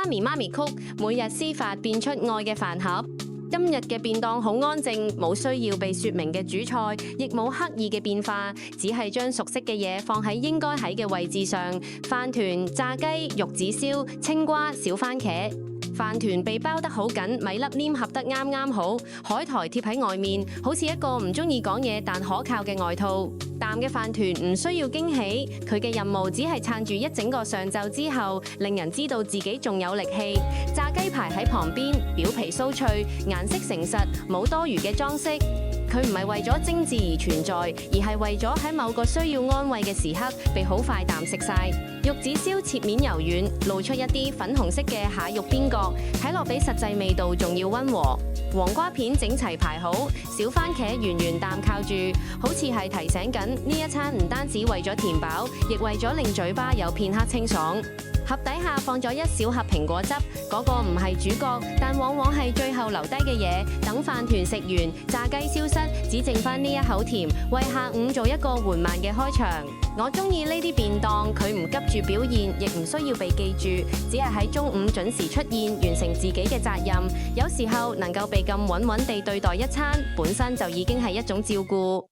咪媽咪曲，每日施法變出愛嘅飯盒。今日嘅便當好安靜，冇需要被說明嘅主菜，亦冇刻意嘅變化，只係將熟悉嘅嘢放喺應該喺嘅位置上。飯團、炸雞、玉子燒、青瓜、小番茄。飯團被包得好緊，米粒黏合得啱啱好，海苔貼喺外面，好似一個唔中意講嘢但可靠嘅外套。淡嘅飯團唔需要驚喜，佢嘅任務只係撐住一整個上晝之後，令人知道自己仲有力氣。炸雞排喺旁邊，表皮酥脆，顏色誠實，冇多餘嘅裝飾。佢唔係為咗精緻而存在，而係為咗喺某個需要安慰嘅時刻，被好快啖食晒。玉子燒切面柔軟，露出一啲粉紅色嘅蟹肉邊角，睇落比實際味道仲要溫和。黃瓜片整齊排好，小番茄圓圓啖靠住，好似係提醒緊呢一餐唔單止為咗填飽，亦為咗令嘴巴有片刻清爽。盒底下放咗一小盒蘋果汁，嗰個唔係主角，但往往係最後留低嘅嘢。等飯團食完，炸雞消失，只剩翻呢一口甜，為下午做一個緩慢嘅開場。我中意呢啲便當，佢唔急住表現，亦唔需要被記住，只係喺中午準時出現，完成自己嘅責任。有時候能夠被咁穩穩地對待一餐，本身就已經係一種照顧。